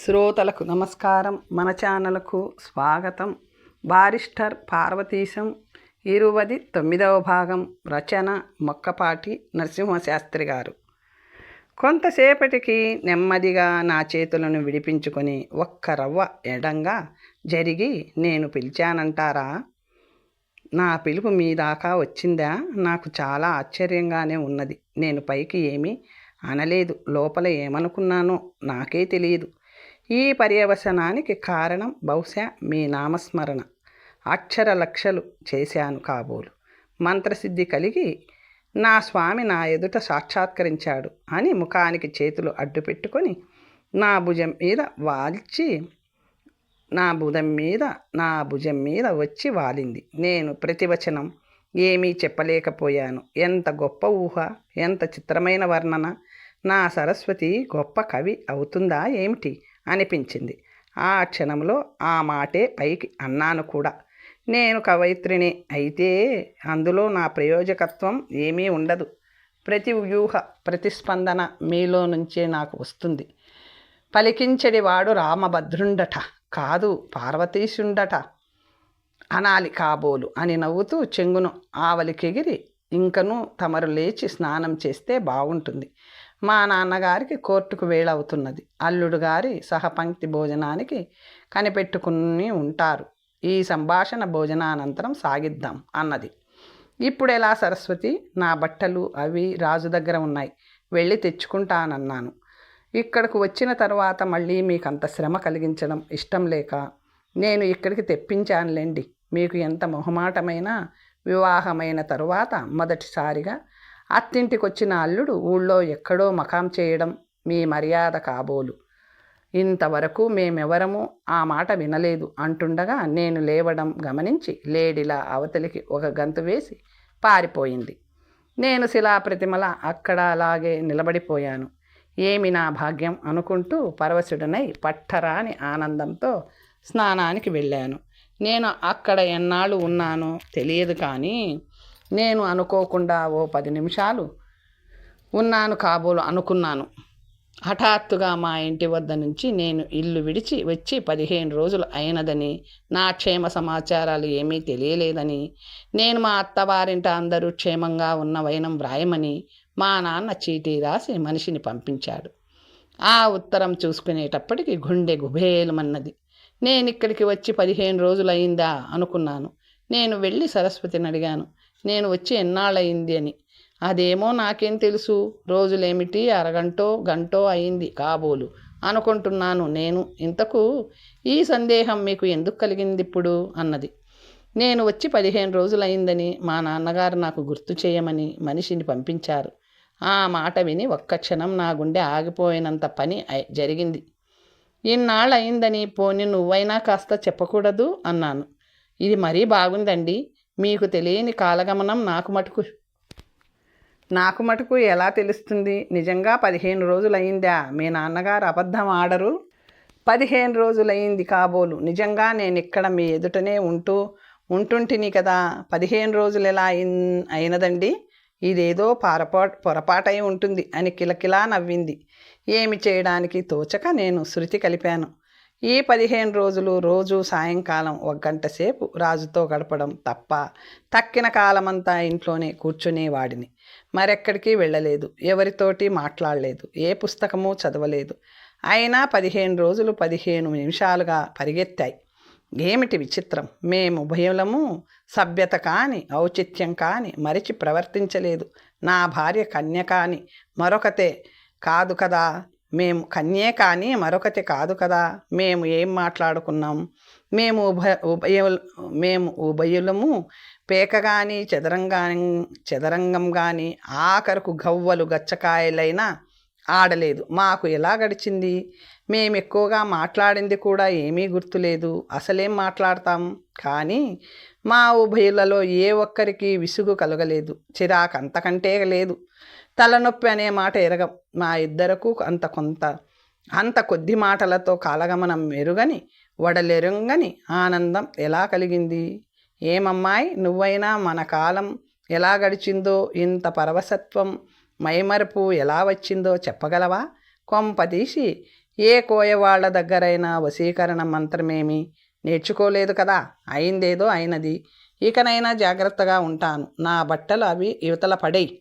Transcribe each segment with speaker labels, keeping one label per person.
Speaker 1: శ్రోతలకు నమస్కారం. మన ఛానల్కు స్వాగతం. బారిస్టర్ పార్వతీశం 29వ భాగం. రచన మొక్కపాటి నరసింహశాస్త్రి గారు. కొంతసేపటికి నెమ్మదిగా నా చేతులను విడిపించుకొని ఒక్క రవ్వ ఎడంగా జరిగి, నేను పిలిచానంటారా? నా పిలుపు మీ దాకా వచ్చిందా? నాకు చాలా ఆశ్చర్యంగానే ఉన్నది. నేను పైకి ఏమీ అనలేదు. లోపల ఏమనుకున్నానో నాకే తెలియదు. ఈ పర్యవసనానికి కారణం బహుశా మీ నామస్మరణ. అక్షర లక్షలు చేశాను కాబోలు. మంత్రసిద్ధి కలిగి నా స్వామి నా ఎదుట సాక్షాత్కరించాడు అని ముఖానికి చేతులు అడ్డుపెట్టుకొని నా భుజం మీద వచ్చి వాలింది. నేను ప్రతివచనం ఏమీ చెప్పలేకపోయాను. ఎంత గొప్ప ఊహ, ఎంత చిత్రమైన వర్ణన! నా సరస్వతి గొప్ప కవి అవుతుందా ఏమిటి అనిపించింది. ఆ క్షణంలో ఆ మాటే పైకి అన్నాను కూడా. నేను కవయిత్రిని అయితే అందులో నా ప్రయోజకత్వం ఏమీ ఉండదు. ప్రతి వ్యూహ ప్రతిస్పందన మీలో నుంచే నాకు వస్తుంది. పలికించడివాడు రామభద్రుండట, కాదు పార్వతీశుండట అనాలి కాబోలు అని నవ్వుతూ చెంగును ఆవలికెగిరి, ఇంకనూ తమరు లేచి స్నానం చేస్తే బాగుంటుంది. మా నాన్నగారికి కోర్టుకు వేళవుతున్నది. అల్లుడు గారి సహపంక్తి భోజనానికి కనిపెట్టుకుని ఉంటారు. ఈ సంభాషణ భోజనానంతరం సాగిద్దాం అన్నది. ఇప్పుడెలా సరస్వతి? నా బట్టలు అవి రాజు దగ్గర ఉన్నాయి, వెళ్ళి తెచ్చుకుంటానన్నాను. ఇక్కడకు వచ్చిన తర్వాత మళ్ళీ మీకు అంత శ్రమ కలిగించడం ఇష్టం లేక నేను ఇక్కడికి తెప్పించానులేండి. మీకు ఎంత మొహమాటమైన వివాహమైన తరువాత మొదటిసారిగా అత్తింటికొచ్చిన అల్లుడు ఊళ్ళో ఎక్కడో మకాం చేయడం మీ మర్యాద కాబోలు. ఇంతవరకు మేమెవరము ఆ మాట వినలేదు అంటుండగా నేను లేవడం గమనించి లేడిలా అవతలికి ఒక గంతు వేసి పారిపోయింది. నేను శిలాప్రతిమల అక్కడ అలాగే నిలబడిపోయాను. ఏమి నా భాగ్యం అనుకుంటూ పరవశుడనై పట్టరాని ఆనందంతో స్నానానికి వెళ్ళాను. నేను అక్కడ ఎన్నాళ్ళు ఉన్నానో తెలియదు, కానీ నేను అనుకోకుండా ఓ 10 నిమిషాలు ఉన్నాను కాబోలు అనుకున్నాను. హఠాత్తుగా మా ఇంటి వద్ద నుంచి నేను ఇల్లు విడిచి వచ్చి 15 రోజులు అయినదని, నా క్షేమ సమాచారాలు ఏమీ తెలియలేదని, నేను మా అత్తవారింట అందరూ క్షేమంగా ఉన్న వైనం వ్రాయమని మా నాన్న చీటీ రాసి మనిషిని పంపించాడు. ఆ ఉత్తరం చూసుకునేటప్పటికి గుండె గుబేలమన్నది. నేను ఇక్కడికి వచ్చి 15 రోజులయ్యిందా అనుకున్నాను. నేను వెళ్ళి సరస్వతిని అడిగాను, నేను వచ్చి ఎన్నాళ్ళయింది అని. అదేమో నాకేం తెలుసు, రోజులేమిటి, అరగంటో గంటో అయింది కాబోలు అనుకుంటున్నాను నేను. ఇంతకు ఈ సందేహం మీకు ఎందుకు కలిగింది ఇప్పుడు అన్నది. నేను వచ్చి 15 రోజులైందని మా నాన్నగారు నాకు గుర్తు చేయమని మనిషిని పంపించారు. ఆ మాట విని ఒక్క క్షణం నా గుండె ఆగిపోయినంత పని జరిగింది. ఇన్నాళ్ళు అయిందని పోని నువ్వైనా కాస్త చెప్పకూడదు అన్నాను. ఇది మరీ బాగుందండి. మీకు తెలియని కాలగమనం నాకు మటుకు ఎలా తెలుస్తుంది? నిజంగా 15 రోజులయ్యిందా? మీ నాన్నగారు అబద్ధం ఆడరు. 15 రోజులయ్యింది కాబోలు. నిజంగా నేను ఇక్కడ మీ ఎదుటనే ఉంటుంటిని కదా. 15 రోజులు ఎలా అయినదండి? ఇదేదో పొరపాటై ఉంటుంది అని కిలకిలా నవ్వింది. ఏమి చేయడానికి తోచక నేను శృతి కలిపాను. ఈ 15 రోజులు రోజు సాయంకాలం 1 గంట సేపు రాజుతో గడపడం తప్ప తక్కిన కాలమంతా ఇంట్లోనే కూర్చునేవాడిని. మరెక్కడికి వెళ్ళలేదు, ఎవరితోటి మాట్లాడలేదు, ఏ పుస్తకము చదవలేదు. అయినా 15 రోజులు 15 నిమిషాలుగా పరిగెత్తాయి. ఏమిటి విచిత్రం! మేము ఉభయులము సభ్యత కాని ఔచిత్యం కాని మరిచి ప్రవర్తించలేదు. నా భార్య కన్య కాని మరొకతే కాదు కదా. మేము ఏం మాట్లాడుకున్నాం? మేము ఉభయులము పేక కానీ చదరంగం కానీ ఆఖరకు గవ్వలు గచ్చకాయలైనా ఆడలేదు. మాకు ఎలా గడిచింది? మేము ఎక్కువగా మాట్లాడింది కూడా ఏమీ గుర్తులేదు. అసలేం మాట్లాడతాం? కానీ మా ఉభయులలో ఏ ఒక్కరికి విసుగు కలగలేదు, చిరాకు అంతకంటే లేదు. తలనొప్పి అనే మాట ఎరగం. మా ఇద్దరకు అంత కొద్ది మాటలతో కాలగమనం మెరుగని వడలెరుంగని ఆనందం ఎలా కలిగింది? ఏమమ్మాయి, నువ్వైనా మన కాలం ఎలా గడిచిందో, ఇంత పరవశత్వం మైమరుపు ఎలా వచ్చిందో చెప్పగలవా? కొంపదీసి ఏ కోయవాళ్ల దగ్గరైనా వశీకరణ మంత్రమేమీ నేర్చుకోలేదు కదా. అయిందేదో అయినది. ఇకనైనా జాగ్రత్తగా ఉంటాను. నా బట్టలు అవి యువతల పడేయి.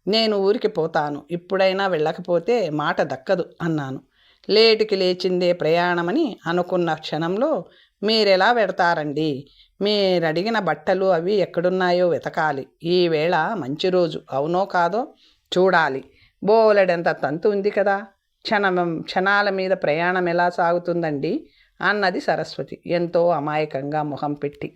Speaker 1: నేను ఊరికి పోతాను. ఇప్పుడైనా వెళ్ళకపోతే మాట దక్కదు అన్నాను. లేటికి లేచిందే ప్రయాణమని అనుకున్న క్షణంలో మీరెలా వెడతారండి? మీరడిగిన బట్టలు అవి ఎక్కడున్నాయో వెతకాలి. ఈవేళ మంచి రోజు, అవునో కాదో చూడాలి. బోలెడంత తంతు ఉంది కదా. క్షణాల మీద ప్రయాణం ఎలా సాగుతుందండి అన్నది సరస్వతి ఎంతో అమాయకంగా మొహం పెట్టి.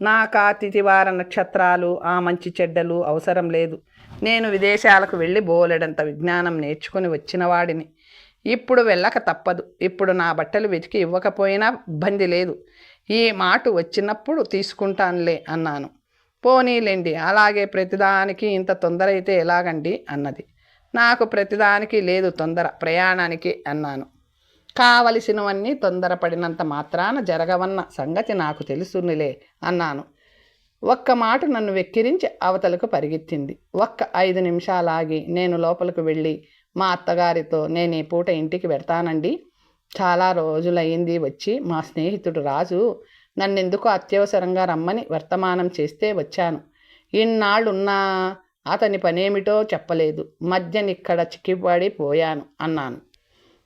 Speaker 1: నాకా తిథివార నక్షత్రాలు, ఆ మంచి చెడ్డలు అవసరం లేదు. నేను విదేశాలకు వెళ్ళి బోలెడంత విజ్ఞానం నేర్చుకుని వచ్చిన వాడిని. ఇప్పుడు వెళ్ళక తప్పదు. ఇప్పుడు నా బట్టలు వెతికి ఇవ్వకపోయినా ఇబ్బంది లేదు. ఈ మాట వచ్చినప్పుడు తీసుకుంటానులే అన్నాను. పోనీలేండి, అలాగే ప్రతిదానికి ఇంత తొందర అయితే ఎలాగండి అన్నది. నాకు ప్రతిదానికి లేదు తొందర, ప్రయాణానికి అన్నాను. కావలసినవన్నీ తొందరపడినంత మాత్రాన జరగవన్న సంగతి నాకు తెలుసునిలే అన్నాను. ఒక్క మాట నన్ను వెక్కిరించి అవతలకు పరిగెత్తింది. 5 నిమిషాలాగి నేను లోపలికి వెళ్ళి మా అత్తగారితో నేను ఈ పూట ఇంటికి వెడతానండి. చాలా రోజులయ్యింది వచ్చి. మా స్నేహితుడు రాజు నన్నెందుకు అత్యవసరంగా రమ్మని వర్తమానం చేస్తే వచ్చాను. ఇన్నాళ్ళున్నా అతని పనేమిటో చెప్పలేదు. మధ్యనిక్కడ చిక్కిపడి పోయాను అన్నాను.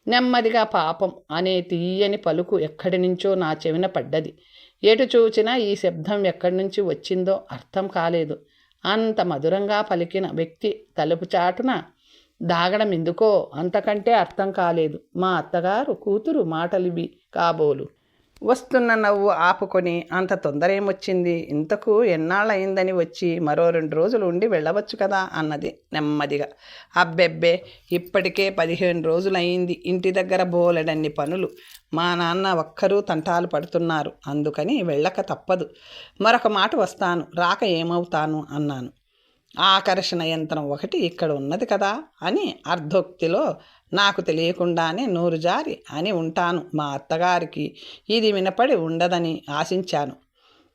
Speaker 1: నెమ్మదిగా పాపం అనే తీయని పలుకు ఎక్కడి నుంచో నా చెవిన పడ్డది. ఎటు చూచినా ఈ శబ్దం ఎక్కడి నుంచి వచ్చిందో అర్థం కాలేదు. అంత మధురంగా పలికిన వ్యక్తి తలుపు చాటున దాగడం ఎందుకో అంతకంటే అర్థం కాలేదు. మా అత్తగారు కూతురు మాటలివి కాబోలు. వస్తున్న నవ్వు ఆపుకొని, అంత తొందర ఏమొచ్చింది, ఇంతకు ఎన్నాళ్ళయిందని వచ్చి మరో 2 రోజులు ఉండి వెళ్ళవచ్చు కదా అన్నది నెమ్మదిగా. అబ్బెబ్బే, ఇప్పటికే 15 రోజులయ్యింది. ఇంటి దగ్గర బోలెడన్ని పనులు. మా నాన్న ఒక్కరూ తంటాలు పడుతున్నారు. అందుకని వెళ్ళక తప్పదు. మరొక మాట వస్తాను, రాక ఏమవుతాను అన్నాను. ఆకర్షణ యంత్రం ఒకటి ఇక్కడ ఉన్నది కదా అని అర్ధోక్తిలో నాకు తెలియకుండానే నోరు జారి అని ఉంటాను. మా అత్తగారికి ఇది వినపడి ఉండదని ఆశించాను.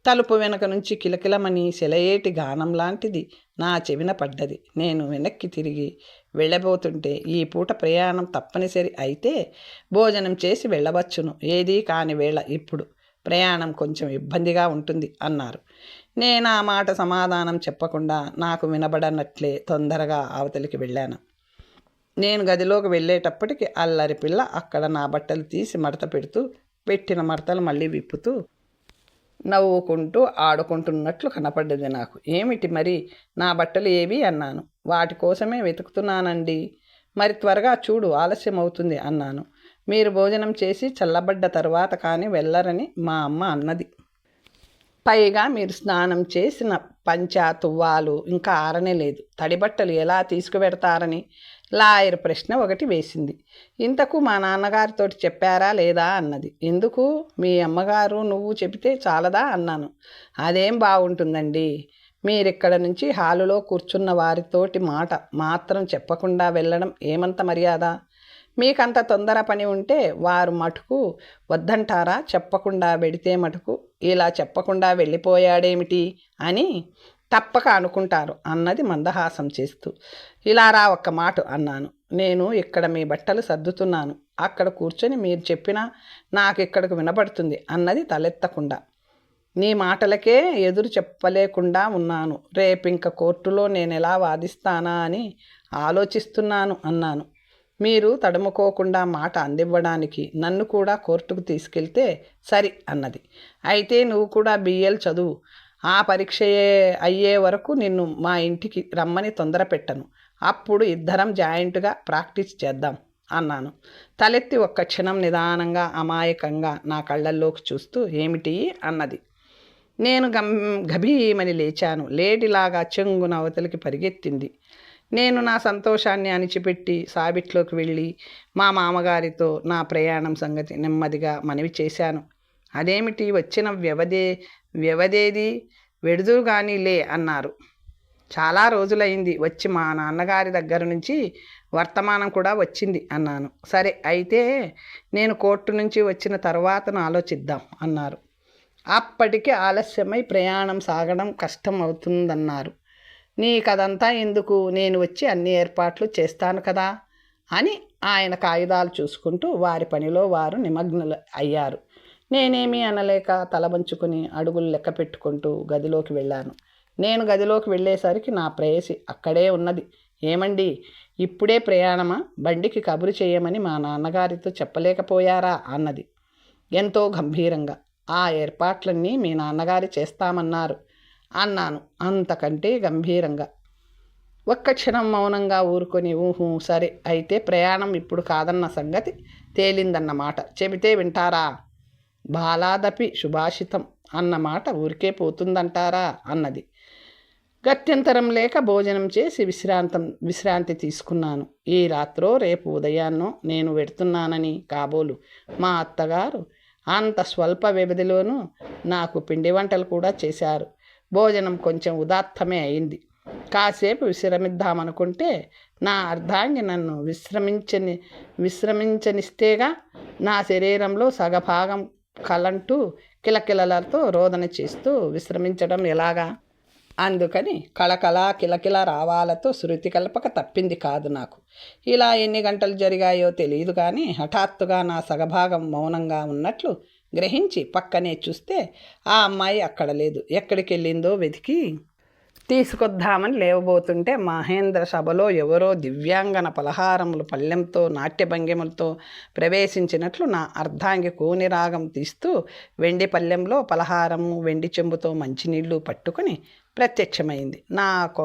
Speaker 1: తలుపు వెనక నుంచి కిలకిలమని సెలయేటి గానం లాంటిది నా చెవిన పడ్డది. నేను వెనక్కి తిరిగి వెళ్ళబోతుంటే, ఈ పూట ప్రయాణం తప్పనిసరి అయితే భోజనం చేసి వెళ్ళవచ్చును. ఏదీ కాని వేళ ఇప్పుడు ప్రయాణం కొంచెం ఇబ్బందిగా ఉంటుంది అన్నారు. నేను ఆ మాట సమాధానం చెప్పకుండా నాకు వినబడనట్లే తొందరగా అవతలికి వెళ్ళాను. నేను గదిలోకి వెళ్ళేటప్పటికి అల్లరి పిల్ల అక్కడ నా బట్టలు తీసి మడత పెడుతూ, పెట్టిన మడతలు మళ్ళీ విప్పుతూ, నవ్వుకుంటూ ఆడుకుంటున్నట్లు కనపడ్డది నాకు. ఏమిటి మరి నా బట్టలు ఏవి అన్నాను. వాటి కోసమే వెతుకుతున్నానండి. మరి త్వరగా చూడు, ఆలస్యం అవుతుంది అన్నాను. మీరు భోజనం చేసి చల్లబడ్డ తర్వాత కానీ వెళ్ళరని మా అమ్మ అన్నది. పైగా మీరు స్నానం చేసిన పంచా తువ్వాలు ఇంకా ఆరనే లేదు. తడిబట్టలు ఎలా తీసుకువెడతారని లాయర్ ప్రశ్న ఒకటి వేసింది. ఇంతకు మా నాన్నగారితోటి చెప్పారా లేదా అన్నది. ఎందుకు, మీ అమ్మగారు నువ్వు చెబితే చాలదా అన్నాను. అదేం బాగుంటుందండి, మీరిక్కడ నుంచి హాలులో కూర్చున్న వారితోటి మాట మాత్రం చెప్పకుండా వెళ్ళడం ఏమంత మర్యాద? మీకంత తొందర పని ఉంటే వారు మటుకు వద్దంటారా? చెప్పకుండా వెడితే మటుకు ఇలా చెప్పకుండా వెళ్ళిపోయాడేమిటి అని తప్పక అనుకుంటారు అన్నది మందహాసం చేస్తూ. ఇలా రా ఒక్క మాట అన్నాను. నేను ఇక్కడ మీ బట్టలు సర్దుతున్నాను. అక్కడ కూర్చొని మీరు చెప్పినా నాకు ఇక్కడికి వినపడుతుంది అన్నది తలెత్తకుండా. నీ మాటలకే ఎదురు చెప్పలేకుండా ఉన్నాను. రేపింక కోర్టులో నేను ఎలా వాదిస్తానా అని ఆలోచిస్తున్నాను అన్నాను. మీరు తడుముకోకుండా మాట అందివ్వడానికి నన్ను కూడా కోర్టుకు తీసుకెళ్తే సరి అన్నది. అయితే నువ్వు కూడా BL చదువు. ఆ పరీక్షయే అయ్యే వరకు నిన్ను మా ఇంటికి రమ్మని తొందర పెట్టను. అప్పుడు ఇద్దరం జాయింట్గా ప్రాక్టీస్ చేద్దాం అన్నాను. తలెత్తి ఒక్క క్షణం నిదానంగా అమాయకంగా నా కళ్ళల్లోకి చూస్తూ ఏమిటి అన్నది. నేను గభీమని లేచాను. లేడిలాగా చెంగున అవతలికి పరిగెత్తింది. నేను నా సంతోషాన్ని అణిచిపెట్టి సాబిట్లోకి వెళ్ళి మా మామగారితో నా ప్రయాణం సంగతి నెమ్మదిగా మనవి చేశాను. అదేమిటి, వచ్చిన వ్యవధేది వెడుదురు కానీ లే అన్నారు. చాలా రోజులైంది వచ్చి. మా నాన్నగారి దగ్గర నుంచి వర్తమానం కూడా వచ్చింది అన్నాను. సరే అయితే నేను కోర్టు నుంచి వచ్చిన తర్వాతను ఆలోచిద్దాం అన్నారు. అప్పటికి ఆలస్యమై ప్రయాణం సాగడం కష్టం అవుతుందన్నారు. నీకదంతా ఎందుకు, నేను వచ్చి అన్ని ఏర్పాట్లు చేస్తాను కదా అని ఆయన కాగితాలు చూసుకుంటూ వారి పనిలో వారు నిమగ్నులు అయ్యారు. నేనేమీ అనలేక తలవంచుకుని అడుగులు లెక్క పెట్టుకుంటూ గదిలోకి వెళ్ళాను. నేను గదిలోకి వెళ్ళేసరికి నా ప్రేయసి అక్కడే ఉన్నది. ఏమండి, ఇప్పుడే ప్రయాణమా? బండికి కబురు చేయమని మా నాన్నగారితో చెప్పలేకపోయారా అన్నది ఎంతో గంభీరంగా. ఆ ఏర్పాట్లన్నీ మీ నాన్నగారి చేస్తామన్నారు అన్నాను అంతకంటే గంభీరంగా. ఒక్క క్షణం మౌనంగా ఊరుకొని ఊహూ సరే అయితే ప్రయాణం ఇప్పుడు కాదన్న సంగతి తేలిందన్నమాట. చెబితే వింటారా? బాలాదపి సుభాషితం అన్నమాట ఊరికే పోతుందంటారా అన్నది. గత్యంతరం లేక భోజనం చేసి విశ్రాంతి తీసుకున్నాను. ఈ రాత్రో రేపు ఉదయాన్నో నేను వెడుతున్నానని కాబోలు మా అత్తగారు అంత స్వల్ప వ్యవధిలోనూ నాకు పిండి వంటలు కూడా చేశారు. భోజనం కొంచెం ఉదాత్తమే అయింది. కాసేపు విశ్రమిద్దామనుకుంటే నా అర్ధాంగి నన్ను విశ్రమించనిస్తేగా నా శరీరంలో సగభాగం కలంటూ కిలకిలలతో రోదన చేస్తూ విశ్రమించడం ఎలాగా? అందుకని కళకళ కిలకిల రావాలతో శృతి కల్పక తప్పింది కాదు నాకు. ఇలా ఎన్ని గంటలు జరిగాయో తెలియదు కానీ హఠాత్తుగా నా సగభాగం మౌనంగా ఉన్నట్లు గ్రహించి పక్కనే చూస్తే ఆ అమ్మాయి అక్కడ లేదు. ఎక్కడికి వెళ్ళిందో వెతికి తీసుకొద్దామని లేవబోతుంటే మహేంద్ర సభలో ఎవరో దివ్యాంగన పలహారములు పళ్ళెంతో నాట్యభంగిమలతో ప్రవేశించినట్లు నా అర్ధాంగి కూని రాగం తీస్తూ వెండి పళ్ళెంలో పలహారము వెండి చెంబుతో మంచినీళ్లు పట్టుకుని ప్రత్యక్షమైంది. నాకు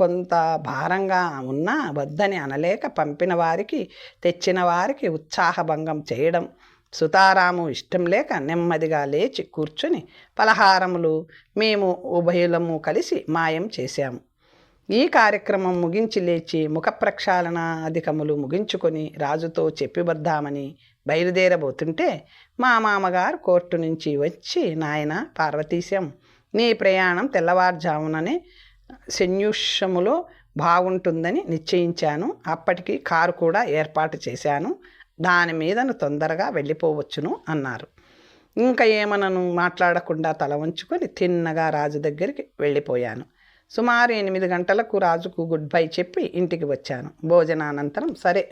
Speaker 1: కొంత భారంగా ఉన్నా వద్దని అనలేక పంపిన వారికి తెచ్చిన వారికి ఉత్సాహభంగం చేయడం సుతారాము ఇష్టం లేక నెమ్మదిగా లేచి కూర్చొని పలహారములు మేము ఉభయులము కలిసి మాయం చేశాము. ఈ కార్యక్రమం ముగించి లేచి ముఖ ప్రక్షాళన అధికములు ముగించుకొని రాజుతో చెప్పివద్దామని బయలుదేరబోతుంటే మా మామగారు కోర్టు నుంచి వచ్చి, నాయన పార్వతీశం, నీ ప్రయాణం తెల్లవారుజాముననే శన్యుషములో బాగుంటుందని నిశ్చయించాను. అప్పటికి కారు కూడా ఏర్పాటు చేశాను. దాని మీదను తొందరగా వెళ్ళిపోవచ్చును అన్నారు. ఇంకా ఏమనను మాట్లాడకుండా తల వంచుకొని తిన్నగా రాజు దగ్గరికి వెళ్ళిపోయాను. సుమారు 8 గంటలకు రాజుకు గుడ్ బై చెప్పి ఇంటికి వచ్చాను. భోజనానంతరం సరే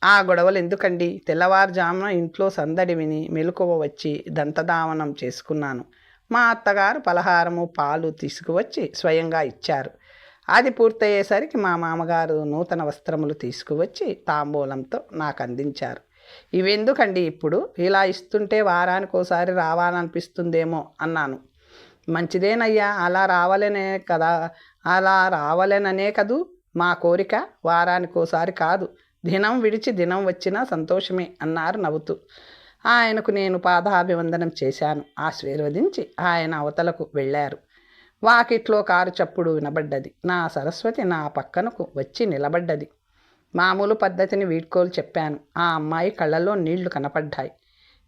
Speaker 1: ఆ గొడవలు ఎందుకండి, తెల్లవారుజామున ఇంట్లో సందడి విని మెలకువ వచ్చి దంతదావనం చేసుకున్నాను. మా అత్తగారు పలహారము పాలు తీసుకువచ్చి స్వయంగా ఇచ్చారు. అది పూర్తయ్యేసరికి మా మామగారు నూతన వస్త్రములు తీసుకువచ్చి తాంబూలంతో నాకు అందించారు. ఇవెందుకండి ఇప్పుడు, ఇలా ఇస్తుంటే వారానికోసారి రావాలనిపిస్తుందేమో అన్నాను. మంచిదేనయ్యా, అలా రావాలననే కదూ మా కోరిక. వారానికోసారి కాదు, దినం విడిచి దినం వచ్చినా సంతోషమే అన్నారు నవ్వుతూ. ఆయనకు నేను పాదాభివందనం చేశాను. ఆశీర్వదించి ఆయన అవతలకు వెళ్ళారు. వాకిట్లో కారు చప్పుడు వినబడ్డది. నా సరస్వతి నా పక్కనకు వచ్చి నిలబడ్డది. మామూలు పద్ధతిని వీడ్కోలు చెప్పాను. ఆ అమ్మాయి కళ్ళల్లో నీళ్లు కనపడ్డాయి.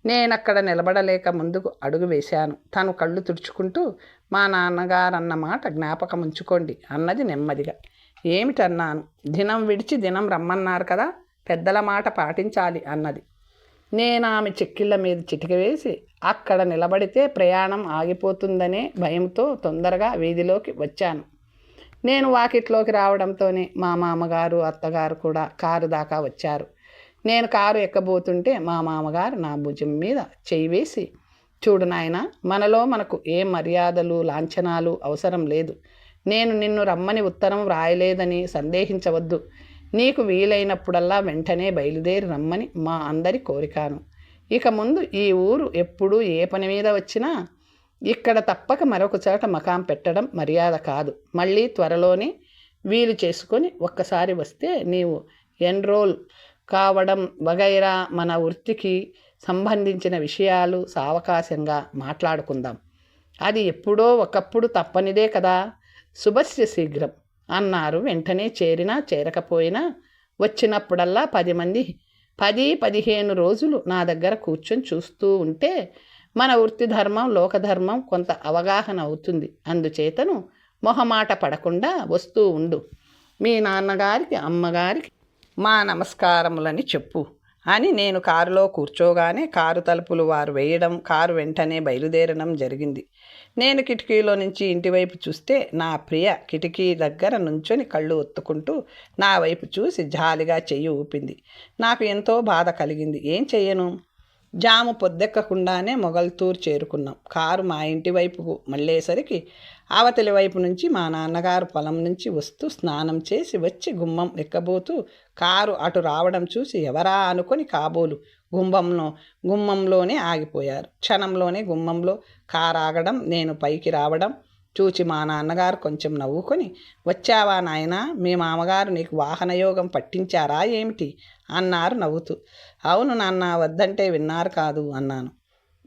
Speaker 1: నేనక్కడ నిలబడలేక ముందుకు అడుగు వేశాను. తను కళ్ళు తుడుచుకుంటూ, మా నాన్నగారన్న మాట జ్ఞాపకం ఉంచుకోండి అన్నది నెమ్మదిగా. ఏమిటన్నాను. దినం విడిచి దినం రమ్మన్నారు కదా, పెద్దల మాట పాటించాలి అన్నది. నేను ఆమె చెక్కిళ్ళ మీద చిటిక వేసి అక్కడ నిలబడితే ప్రయాణం ఆగిపోతుందనే భయంతో తొందరగా వీధిలోకి వచ్చాను. నేను వాకిట్లోకి రావడంతోనే మా మామగారు అత్తగారు కూడా కారు దాకా వచ్చారు. నేను కారు ఎక్కబోతుంటే మా మామగారు నా భుజం మీద చేయి వేసి, చూడు నాయనా, మనకు ఏ మర్యాదలు లాంఛనాలు అవసరం లేదు. నేను నిన్ను రమ్మని ఉత్తరం వ్రాయలేదని సందేహించవద్దు. నీకు వీలైనప్పుడల్లా వెంటనే బయలుదేరి రమ్మని మా అందరి కోరికాను. ఇక ముందు ఈ ఊరు ఎప్పుడు ఏ పని మీద వచ్చినా ఇక్కడ తప్పక మరొక చోట మకాం పెట్టడం మర్యాద కాదు. మళ్ళీ త్వరలోనే వీలు చేసుకొని ఒక్కసారి వస్తే నీవు ఎన్రోల్ కావడం వగైరా మన వృత్తికి సంబంధించిన విషయాలు సావకాశంగా మాట్లాడుకుందాం. అది ఎప్పుడో ఒకప్పుడు తప్పనిదే కదా. శుభస్య శీఘ్రం అన్నారు. వెంటనే చేరినా చేరకపోయినా వచ్చినప్పుడల్లా 10 మంది 10-15 రోజులు నా దగ్గర కూర్చొని చూస్తూ ఉంటే మన వృత్తి ధర్మం లోకధర్మం కొంత అవగాహన అవుతుంది. అందుచేతను మొహమాట పడకుండా వస్తూ ఉండు. మీ నాన్నగారికి అమ్మగారికి మా నమస్కారములని చెప్పు అని నేను కారులో కూర్చోగానే కారు తలుపులు వారు వేయడం, కారు వెంటనే బయలుదేరడం జరిగింది. నేను కిటికీలో నుంచి ఇంటివైపు చూస్తే నా ప్రియ కిటికీ దగ్గర నుంచొని కళ్ళు ఒత్తుకుంటూ నా వైపు చూసి జాలిగా చెయ్యి ఊపింది. నాకు ఎంతో బాధ కలిగింది. ఏం చెయ్యను? జాము పొద్దెక్కకుండానే మొగల్తూరు చేరుకున్నాం. కారు మా ఇంటి వైపుకు మళ్ళేసరికి అవతలి వైపు నుంచి మా నాన్నగారు పొలం నుంచి వస్తూ స్నానం చేసి వచ్చి గుమ్మం ఎక్కబోతూ కారు అటు రావడం చూసి ఎవరా అనుకొని కాబోలు గుమ్మంలోనే ఆగిపోయారు. క్షణంలోనే గుమ్మంలో కారు ఆగడం, నేను పైకి రావడం చూచి మా నాన్నగారు కొంచెం నవ్వుకొని, వచ్చావా నాయనా, మీ మామగారు నీకు వాహనయోగం పట్టించారా ఏమిటి అన్నారు నవ్వుతూ. అవును నాన్న, వద్దంటే విన్నారు కాదు అన్నాను.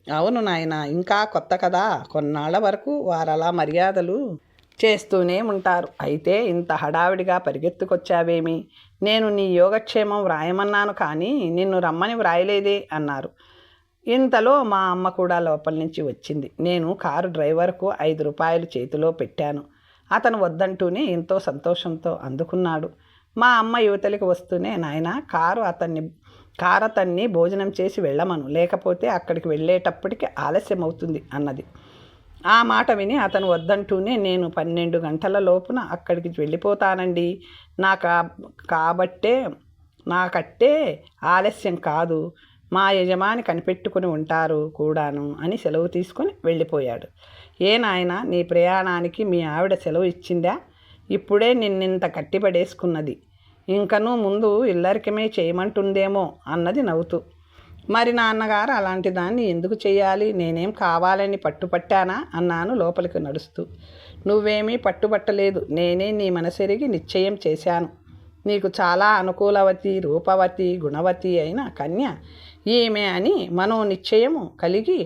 Speaker 1: అవును నాయన, ఇంకా కొత్త కదా, కొన్నాళ్ల వరకు వారలా మర్యాదలు చేస్తూనే ఉంటారు. అయితే ఇంత హడావిడిగా పరిగెత్తుకొచ్చావేమి? నేను నీ యోగక్షేమం వ్రాయమన్నాను కానీ నిన్ను రమ్మని వ్రాయలేదే అన్నారు. ఇంతలో మా అమ్మ కూడా లోపల నుంచి వచ్చింది. నేను కారు డ్రైవర్కు 5 రూపాయలు చేతిలో పెట్టాను. అతను వద్దంటూనే ఎంతో సంతోషంతో అందుకున్నాడు. మా అమ్మ యువతలికి వస్తూనే, నాయన, కారు అతన్ని భోజనం చేసి వెళ్ళమను, లేకపోతే అక్కడికి వెళ్ళేటప్పటికి ఆలస్యం అవుతుంది అన్నది. ఆ మాట విని అతను వద్దంటూనే, నేను 12 గంటల లోపున అక్కడికి వెళ్ళిపోతానండి, నాకట్టే ఆలస్యం కాదు, మా యజమాని కనిపెట్టుకుని ఉంటారు కూడాను అని సెలవు తీసుకొని వెళ్ళిపోయాడు. ఏ నాయన, నీ ప్రయాణానికి మీ ఆవిడ సెలవు ఇచ్చిందా? ఇప్పుడే నిన్నింత కట్టిపడేసుకున్నది, ఇంకనూ ముందు ఇల్లరికమే చేయమంటుందేమో అన్నది నవ్వుతూ. మరి నాన్నగారు అలాంటి దాన్ని ఎందుకు చేయాలి? నేనేం కావాలని పట్టుపట్టానా అన్నాను లోపలికి నడుస్తూ. నువ్వేమీ పట్టుబట్టలేదు, నేనే నీ మనసెరిగి నిశ్చయం చేశాను. నీకు చాలా అనుకూలవతి, రూపవతి, గుణవతి అయిన కన్య ఈమె అని మనోనిశ్చయము కలిగి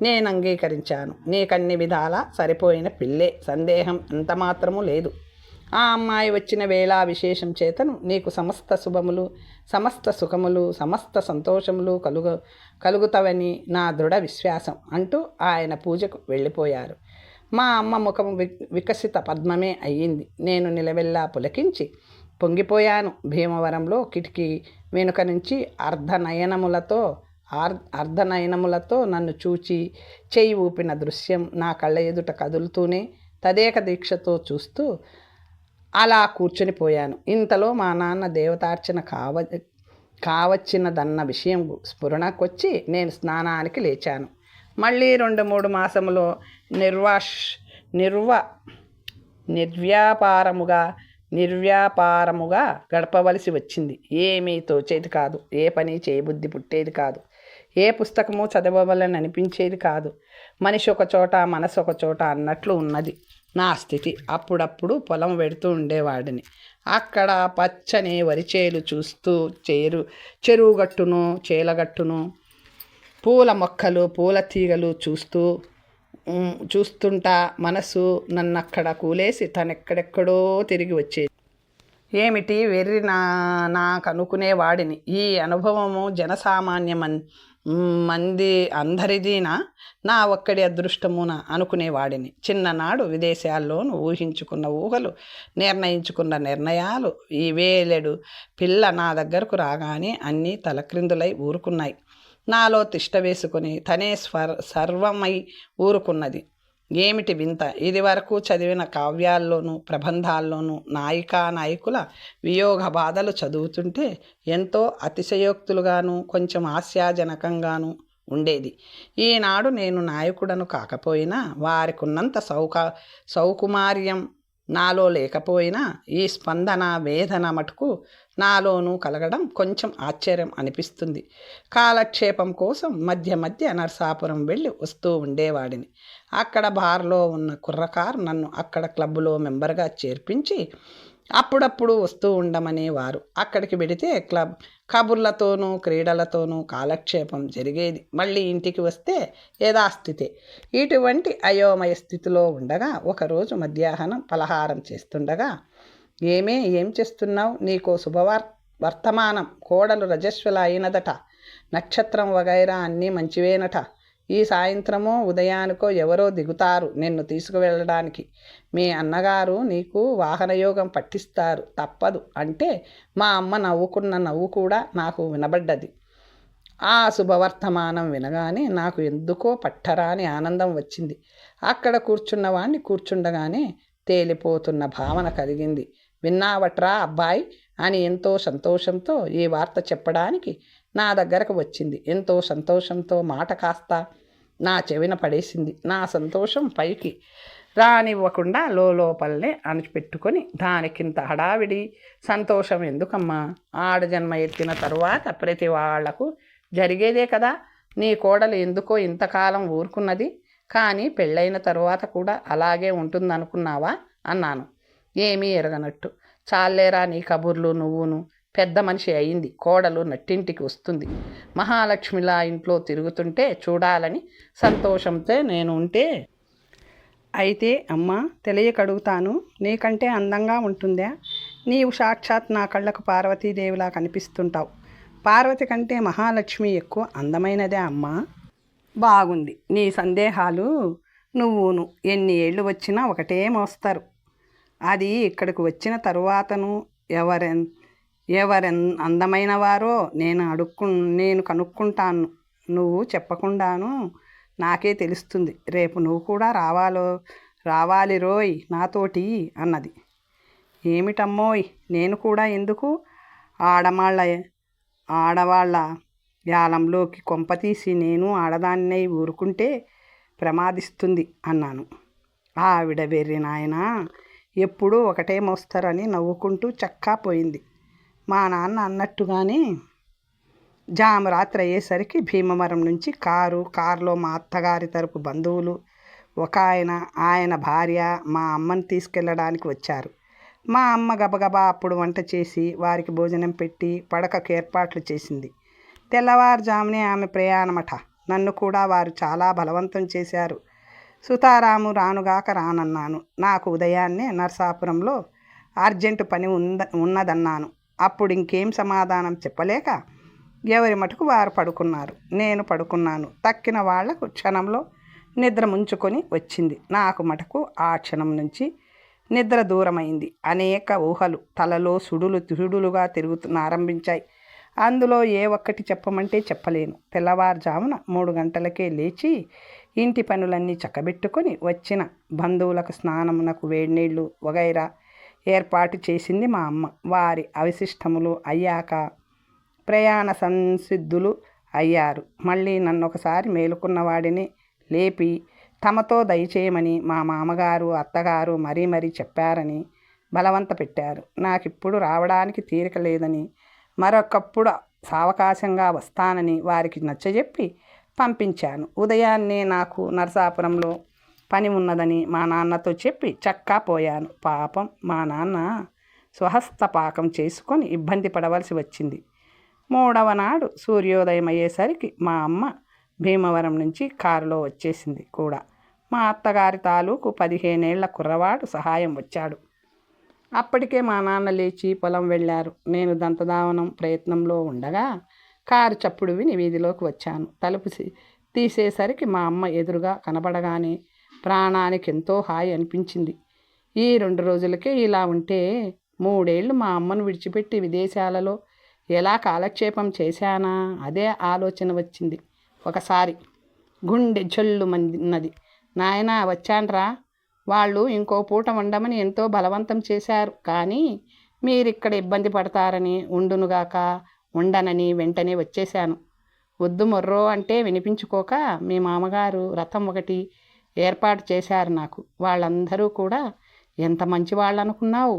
Speaker 1: నేను అంగీకరించాను. నీకన్ని విధాలా సరిపోయిన పిల్లే, సందేహం ఎంతమాత్రము లేదు. ఆ అమ్మాయి వచ్చిన వేళ విశేషం చేతను నీకు సమస్త శుభములు, సమస్త సుఖములు, సమస్త సంతోషములు కలుగుతావని నా దృఢ విశ్వాసం అంటూ ఆయన పూజకు వెళ్ళిపోయారు. మా అమ్మ ముఖం వికసిత పద్మమే అయ్యింది. నేను నిలవెల్లా పులకించి పొంగిపోయాను. భీమవరంలో కిటికీ వెనుక నుంచి అర్ధనయనములతో నన్ను చూచి చెయ్యి ఊపిన దృశ్యం నా కళ్ళ ఎదుట కదులుతూనే తదేక దీక్షతో చూస్తూ అలా కూర్చుని పోయాను. ఇంతలో మా నాన్న దేవతార్చన కావచ్చినదన్న విషయం స్ఫురణకొచ్చి నేను స్నానానికి లేచాను. మళ్ళీ 2-3 మాసములో నిర్వ్యాపారముగా గడపవలసి వచ్చింది. ఏమీ తోచేది కాదు, ఏ పని చేయబుద్ధి పుట్టేది కాదు, ఏ పుస్తకము చదవవలని అనిపించేది కాదు. మనిషి ఒక చోట, మనసు ఒక చోట అన్నట్లు ఉన్నది నా స్థితి. అప్పుడప్పుడు పొలం వెడుతూ ఉండేవాడిని. అక్కడ పచ్చని వరిచేలు చూస్తూ చెరువుగట్టును, చేలగట్టును, పూల మొక్కలు, పూల తీగలు చూస్తుంటా మనసు నన్నక్కడ కూలేసి తనెక్కడెక్కడో తిరిగి వచ్చేది. ఏమిటి వెర్రి నాకు అనుకునేవాడిని. ఈ అనుభవము జనసామాన్య మంది అందరిదీనా, నా ఒక్కడి అదృష్టమున అనుకునేవాడిని. చిన్ననాడు విదేశాల్లోనూ ఊహించుకున్న ఊహలు, నిర్ణయించుకున్న నిర్ణయాలు ఈ వేలెడు పిల్ల నా దగ్గరకు రాగానే అన్నీ తలక్రిందులై ఊరుకున్నాయి. నాలో తిష్ట వేసుకుని తనే సర్వమై ఊరుకున్నది. ఏమిటి వింత! ఇదివరకు చదివిన కావ్యాల్లోనూ ప్రబంధాల్లోనూ నాయకుల వియోగ బాధలు చదువుతుంటే ఎంతో అతిశయోక్తులుగాను, కొంచెం హాస్యాజనకంగాను ఉండేది. ఈనాడు నేను నాయకుడను కాకపోయినా, వారికున్నంత సౌకుమార్యం నాలో లేకపోయినా ఈ స్పందన, వేదన మటుకు నాలోనూ కలగడం కొంచెం ఆశ్చర్యం అనిపిస్తుంది. కాలక్షేపం కోసం మధ్య మధ్య నరసాపురం వెళ్ళి వస్తూ ఉండేవాడిని. అక్కడ బార్లో ఉన్న కుర్రకారు నన్ను అక్కడ క్లబ్లో మెంబర్గా చేర్పించి అప్పుడప్పుడు వస్తూ ఉండమనేవారు. అక్కడికి వెడితే కబుర్లతోనూ క్రీడలతోనూ కాలక్షేపం జరిగేది. మళ్ళీ ఇంటికి వస్తే యథాస్థితే. ఇటువంటి అయోమయ స్థితిలో ఉండగా ఒకరోజు మధ్యాహ్నం పలహారం చేస్తుండగా, ఏం చేస్తున్నావు? నీకో వర్తమానం. కోడలు రజస్వల అయినదట, నక్షత్రం వగైరా అన్నీ మంచివేనట. ఈ సాయంత్రమో ఉదయానికో ఎవరో దిగుతారు నిన్ను తీసుకువెళ్ళడానికి. మీ అన్నగారు నీకు వాహనయోగం పట్టిస్తారు, తప్పదు అంటే మా అమ్మ నవ్వుకున్న నవ్వు కూడా నాకు వినబడ్డది. ఆ శుభవర్తమానం వినగానే నాకు ఎందుకో పట్టరాని ఆనందం వచ్చింది. అక్కడ కూర్చున్నవాణ్ణి కూర్చుండగానే తేలిపోతున్న భావన కలిగింది. విన్నావట్రా అబ్బాయి అని ఎంతో సంతోషంతో ఈ వార్త చెప్పడానికి నా దగ్గరకు వచ్చింది. ఎంతో సంతోషంతో మాట కాస్త నా చెవిన పడేసింది. నా సంతోషం పైకి రానివ్వకుండా లోపలనే అణిచిపెట్టుకొని, దానికింత హడావిడి సంతోషం ఎందుకమ్మా? ఆడజన్మ ఎత్తిన తరువాత ప్రతి వాళ్లకు జరిగేదే కదా. నీ కోడలు ఎందుకో ఇంతకాలం ఊరుకున్నది, కానీ పెళ్ళైన తరువాత కూడా అలాగే ఉంటుందనుకున్నావా అన్నాను ఏమీ ఎరగనట్టు. చాలేరా నీ కబుర్లు, నువ్వును పెద్ద మనిషి అయింది, కోడలు నట్టింటికి వస్తుంది, మహాలక్ష్మిలా ఇంట్లో తిరుగుతుంటే చూడాలని సంతోషంతో నేను ఉంటే. అయితే అమ్మ తెలియక అడుగుతాను, నీకంటే అందంగా ఉంటుందా? నీవు సాక్షాత్ నా కళ్ళకు పార్వతీదేవిలా కనిపిస్తుంటావు. పార్వతి కంటే మహాలక్ష్మి ఎక్కువ అందమైనదే అమ్మా. బాగుంది నీ సందేహాలు. నువ్వును ఎన్ని ఏళ్ళు వచ్చినా ఒకటే మోస్తారు. అది ఇక్కడికి వచ్చిన తరువాతను ఎవరెన్ అందమైన వారో నేను కనుక్కుంటాను. నువ్వు చెప్పకుండాను నాకే తెలుస్తుంది. రేపు నువ్వు కూడా రావాలి రోయ్ నాతోటి అన్నది. ఏమిటమ్మోయ్, నేను కూడా ఎందుకు? ఆడవాళ్ళ యాలంలోకి కొంపతీసి నేను ఆడదాన్నై ఊరుకుంటే ప్రమాదిస్తుంది అన్నాను. ఆవిడ వెర్రి నాయనా, ఎప్పుడూ ఒకటే మోస్తారని నవ్వుకుంటూ చక్కా పోయింది. మా నాన్న అన్నట్టుగానే జాము రాత్రి అయ్యేసరికి భీమవరం నుంచి కారులో మా అత్తగారి తరపు బంధువులు, ఒక ఆయన భార్య మా అమ్మని తీసుకెళ్ళడానికి వచ్చారు. మా అమ్మ గబగబా అప్పుడు వంట చేసి వారికి భోజనం పెట్టి పడకకు ఏర్పాట్లు చేసింది. తెల్లవారుజామునే ఆమె ప్రయాణమట. నన్ను కూడా వారు చాలా బలవంతం చేశారు. సుతారాము రానుగాక రానన్నాను. నాకు ఉదయాన్నే నరసాపురంలో అర్జెంటు పని ఉన్నదన్నాను. అప్పుడు ఇంకేం సమాధానం చెప్పలేక ఎవరి మటుకు వారు పడుకున్నారు. నేను పడుకున్నాను. తక్కిన వాళ్లకు క్షణంలో నిద్ర ముంచుకొని వచ్చింది. నాకు మటుకు ఆ క్షణం నుంచి నిద్ర దూరమైంది. అనేక ఊహలు తలలో సుడులుగా ఆరంభించాయి. అందులో ఏ ఒక్కటి చెప్పమంటే చెప్పలేను. తెల్లవారుజామున 3 గంటలకే లేచి ఇంటి పనులన్నీ చక్కబెట్టుకొని వచ్చిన బంధువులకు స్నానమునకు వేడినీళ్ళు వగైరా ఏర్పాటు చేసింది మా అమ్మ. వారి అవశిష్టములు అయ్యాక ప్రయాణ సంసిద్ధులు అయ్యారు. మళ్ళీ నన్నొకసారి మేలుకున్నవాడిని లేపి తమతో దయచేయమని మా మామగారు అత్తగారు మరీ చెప్పారని బలవంత పెట్టారు. నాకిప్పుడు రావడానికి తీరిక లేదని, మరొకప్పుడు సావకాశంగా వస్తానని వారికి నచ్చజెప్పి పంపించాను. ఉదయాన్నే నాకు నరసాపురంలో పని ఉన్నదని మా నాన్నతో చెప్పి చక్కా పోయాను. పాపం మా నాన్న స్వహస్తపాకం చేసుకొని ఇబ్బంది పడవలసి వచ్చింది. 3వ నాడు సూర్యోదయం అయ్యేసరికి మా అమ్మ భీమవరం నుంచి కారులో వచ్చేసింది కూడా. మా అత్తగారి తాలూకు 15 ఏళ్ల కుర్రవాడు సహాయం వచ్చాడు. అప్పటికే మా నాన్న లేచి పొలం వెళ్ళారు. నేను దంతధావనం ప్రయత్నంలో ఉండగా కారు చప్పుడు విని వీధిలోకి వచ్చాను. తలుపు తీసేసరికి మా అమ్మ ఎదురుగా కనబడగానే ప్రాణానికి ఎంతో హాయి అనిపించింది. ఈ 2 రోజులకే ఇలా ఉంటే 3 ఏళ్ళు మా అమ్మను విడిచిపెట్టి విదేశాలలో ఎలా కాలక్షేపం చేశానా అదే ఆలోచన వచ్చింది. ఒకసారి గుండె జల్లుమన్నది. నాయనా వచ్చాన్రా, వాళ్ళు ఇంకో పూట ఉండమని ఎంతో బలవంతం చేశారు, కానీ మీరిక్కడ ఇబ్బంది పడతారని ఉండునుగాక ఉండనని వెంటనే వచ్చేశాను. వద్దు మొర్రో అంటే వినిపించుకోక మీ మామగారు రథం ఒకటి ఏర్పాటు చేశారు నాకు. వాళ్ళందరూ కూడా ఎంత మంచి వాళ్ళు అనుకున్నావు,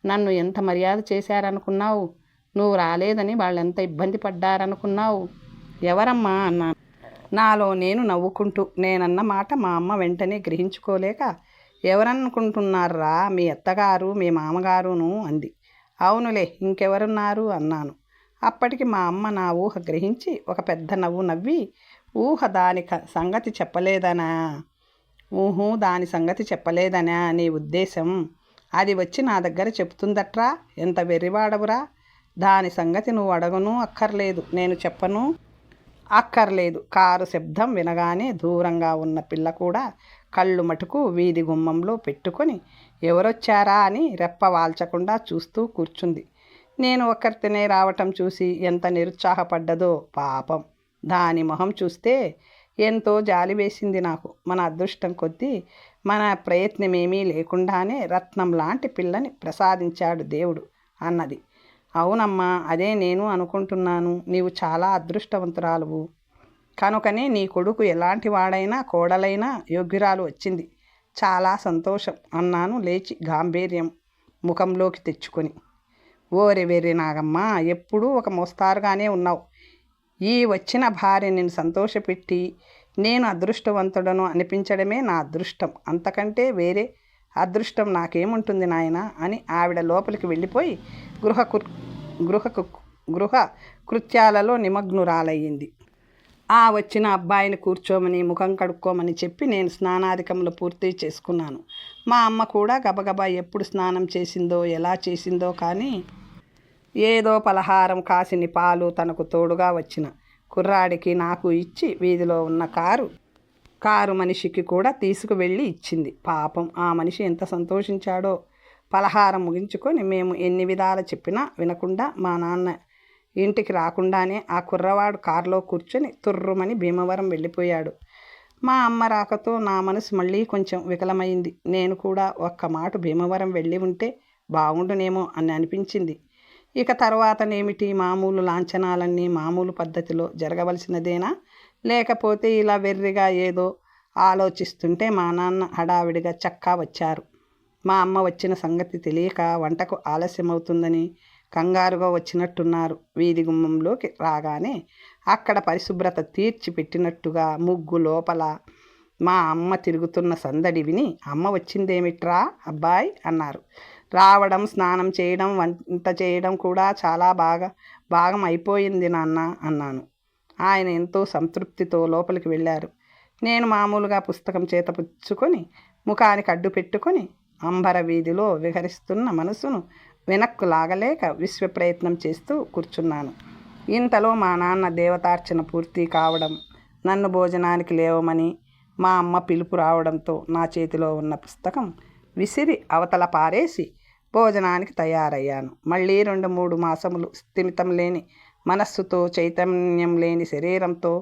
Speaker 1: నన్ను ఎంత మర్యాద చేశారనుకున్నావు, నువ్వు రాలేదని వాళ్ళెంత ఇబ్బంది పడ్డారనుకున్నావు. ఎవరమ్మా అన్నాను నాలో నేను నవ్వుకుంటూ. నేనన్న మాట మా అమ్మ వెంటనే గ్రహించుకోలేక ఎవరనుకుంటున్నారా, మీ అత్తగారు మీ మామగారును అంది. అవునులే ఇంకెవరున్నారు అన్నాను. అప్పటికి మా అమ్మ నా ఊహ గ్రహించి ఒక పెద్ద నవ్వు నవ్వి, ఊహ దాని సంగతి చెప్పలేదనా? దాని సంగతి చెప్పలేదనా నీ ఉద్దేశం? అది వచ్చి నా దగ్గర చెప్తుందట్రా, ఎంత వెర్రివాడవురా. దాని సంగతి నువ్వు అడగను అక్కర్లేదు, నేను చెప్పను అక్కర్లేదు. కారు శబ్దం వినగానే దూరంగా ఉన్న పిల్ల కూడా కళ్ళు మటుకు వీధి గుమ్మంలో పెట్టుకొని ఎవరొచ్చారా అని రెప్ప వాల్చకుండా చూస్తూ కూర్చుంది. నేను ఒక్కరితోనే రావటం చూసి ఎంత నిరుత్సాహపడ్డదో పాపం. దాని మొహం చూస్తే ఎంతో జాలి వేసింది నాకు. మన అదృష్టం కొద్దీ మన ప్రయత్నమేమీ లేకుండానే రత్నం లాంటి పిల్లని ప్రసాదించాడు దేవుడు అన్నది. అవునమ్మా, అదే నేను అనుకుంటున్నాను. నీవు చాలా అదృష్టవంతురాలువు కనుకనే నీ కొడుకు ఎలాంటి వాడైనా కోడలైనా యోగ్యురాలు వచ్చింది. చాలా సంతోషం అన్నాను లేచి గాంభీర్యం ముఖంలోకి తెచ్చుకొని. ఓరి వెర్రి నాగమ్మ, ఎప్పుడూ ఒక మోస్తారుగానే ఉన్నావు. ఈ వచ్చిన భార్య నిన్ను సంతోషపెట్టి నేను అదృష్టవంతుడను అనిపించడమే నా అదృష్టం. అంతకంటే వేరే అదృష్టం నాకేముంటుంది నాయన అని ఆవిడ లోపలికి వెళ్ళిపోయి గృహ కృత్యాలలో నిమగ్నురాలయ్యింది. ఆ వచ్చిన అబ్బాయిని కూర్చోమని ముఖం కడుక్కోమని చెప్పి నేను స్నానాధికములు పూర్తి చేసుకున్నాను. మా అమ్మ కూడా గబగబా ఎప్పుడు స్నానం చేసిందో ఎలా చేసిందో కానీ ఏదో పలహారం కాసిని పాలు తనకు తోడుగా వచ్చిన కుర్రాడికి నాకు ఇచ్చి వీధిలో ఉన్న కారు మనిషికి కూడా తీసుకువెళ్ళి ఇచ్చింది. పాపం ఆ మనిషి ఎంత సంతోషించాడో. పలహారం ముగించుకొని మేము ఎన్ని విధాలు చెప్పినా వినకుండా మా నాన్న ఇంటికి రాకుండానే ఆ కుర్రవాడు కారులో కూర్చొని తుర్రుమని భీమవరం వెళ్ళిపోయాడు. మా అమ్మ రాకతో నా మనసు మళ్ళీ కొంచెం వికలమైంది. నేను కూడా ఒక్క మాట భీమవరం వెళ్ళి ఉంటే బాగుండునేమో అని అనిపించింది. ఇక తర్వాతనేమిటి, మామూలు లాంఛనాలన్నీ మామూలు పద్ధతిలో జరగవలసినదేనా, లేకపోతే ఇలా వెర్రిగా ఏదో ఆలోచిస్తుంటే మా నాన్న హడావిడిగా చక్కా వచ్చారు. మా అమ్మ వచ్చిన సంగతి తెలియక వంటకు ఆలస్యమవుతుందని కంగారుగా వచ్చినట్టున్నారు. వీధి గుమ్మంలోకి రాగానే అక్కడ పరిశుభ్రత తీర్చి పెట్టినట్టుగా ముగ్గు లోపల మా అమ్మ తిరుగుతున్న సందడి విని, అమ్మ వచ్చిందేమిట్రా అబ్బాయి అన్నారు. రావడం, స్నానం చేయడం, వంట చేయడం కూడా చాలా భాగం అయిపోయింది నాన్న అన్నాను. ఆయన ఎంతో సంతృప్తితో లోపలికి వెళ్ళారు. నేను మామూలుగా పుస్తకం చేత పుచ్చుకొని ముఖానికి అడ్డు పెట్టుకొని అంబర వీధిలో విహరిస్తున్న మనసును వెనక్కు లాగలేక విశ్వప్రయత్నం చేస్తూ కూర్చున్నాను. ఇంతలో మా నాన్న దేవతార్చన పూర్తి కావడం, నన్ను భోజనానికి లేవమని మా అమ్మ పిలుపు రావడంతో నా చేతిలో ఉన్న పుస్తకం విసిరి అవతల పారేసి భోజనానికి తయారయ్యాను. మళ్ళీ 2-3 మాసములు స్థిమితం లేని మనస్సుతో, చైతన్యం లేని శరీరంతో,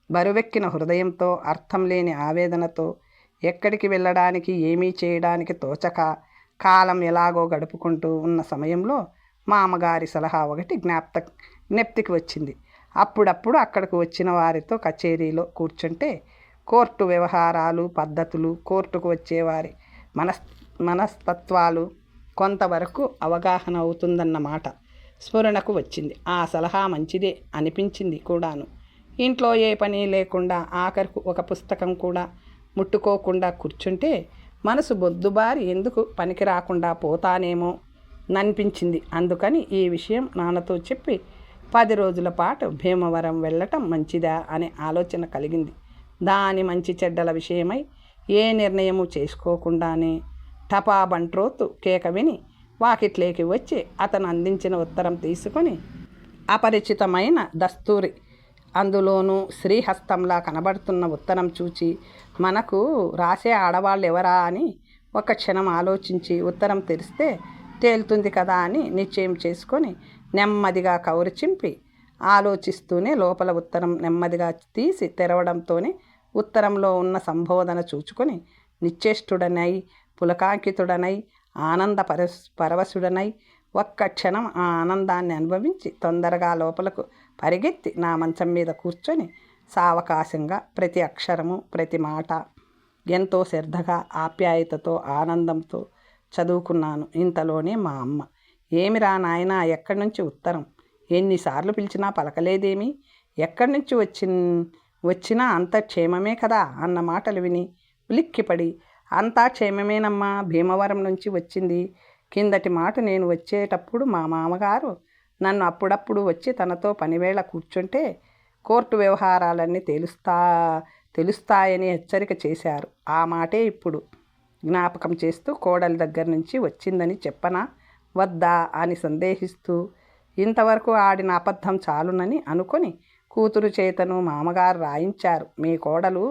Speaker 1: బరువెక్కిన హృదయంతో, అర్థం లేని ఆవేదనతో, ఎక్కడికి వెళ్ళడానికి ఏమీ చేయడానికి తోచక కాలం ఎలాగో గడుపుకుంటూ ఉన్న సమయంలో మా అమ్మగారి సలహా ఒకటి జ్ఞప్తికి వచ్చింది. అప్పుడప్పుడు అక్కడికి వచ్చిన వారితో కచేరీలో కూర్చుంటే కోర్టు వ్యవహారాలు, పద్ధతులు, కోర్టుకు వచ్చేవారి మనస్తత్వాలు కొంతవరకు అవగాహన అవుతుందన్నమాట స్ఫురణకు వచ్చింది. ఆ సలహా మంచిదే అనిపించింది కూడాను. ఇంట్లో ఏ పని లేకుండా ఆఖరికి ఒక పుస్తకం కూడా ముట్టుకోకుండా కూర్చుంటే మనసు బొద్దుబారి ఎందుకు పనికి రాకుండా పోతానేమో ననిపించింది. అందుకని ఈ విషయం నాన్నతో చెప్పి 10 రోజుల పాటు భీమవరం వెళ్ళటం మంచిదా అనే ఆలోచన కలిగింది. దాని మంచి చెడ్డల విషయమై ఏ నిర్ణయము చేసుకోకుండానే టపా బంట్రోతు కేక విని వాకిట్లేకి వచ్చి అతను అందించిన ఉత్తరం తీసుకొని అపరిచితమైన దస్తూరి, అందులోనూ శ్రీహస్తంలా కనబడుతున్న ఉత్తరం చూచి మనకు రాసే ఆడవాళ్ళు ఎవరా అని ఒక క్షణం ఆలోచించి ఉత్తరం తెరిస్తే తేలుతుంది కదా అని నిశ్చయం చేసుకొని నెమ్మదిగా కౌరు చింపి ఆలోచిస్తూనే లోపల ఉత్తరం నెమ్మదిగా తీసి తెరవడంతోనే ఉత్తరంలో ఉన్న సంబోధన చూచుకొని నిశ్చేష్టుడనై, పులకాంకితుడనై, పరవశుడనై ఒక్క క్షణం ఆ ఆనందాన్ని అనుభవించి తొందరగా లోపలకు పరిగెత్తి నా మంచం మీద కూర్చొని సావకాశంగా ప్రతి అక్షరము, ప్రతి మాట ఎంతో శ్రద్ధగా, ఆప్యాయతతో, ఆనందంతో చదువుకున్నాను. ఇంతలోనే మా అమ్మ, ఏమిరా నాయనా, ఎక్కడి నుంచి ఉత్తరం? ఎన్నిసార్లు పిలిచినా పలకలేదేమి? ఎక్కడి నుంచి వచ్చినా అంత క్షేమమే కదా అన్న మాటలు విని ఉలిక్కిపడి, అంతా క్షేమమేనమ్మా, భీమవరం నుంచి వచ్చింది. కిందటి మాట నేను వచ్చేటప్పుడు మా మామగారు నన్ను అప్పుడప్పుడు వచ్చి తనతో పనివేళ కూర్చుంటే కోర్టు వ్యవహారాలన్నీ తెలుస్తాయని హెచ్చరిక చేశారు. ఆ మాటే ఇప్పుడు జ్ఞాపకం చేస్తూ కోడలి దగ్గర నుంచి వచ్చిందని చెప్పనా వద్దా అని సందేహిస్తూ ఇంతవరకు ఆడిన అబద్ధం చాలునని అనుకొని కూతురు చేతను మామగారు రాయించారు. మీ కోడలు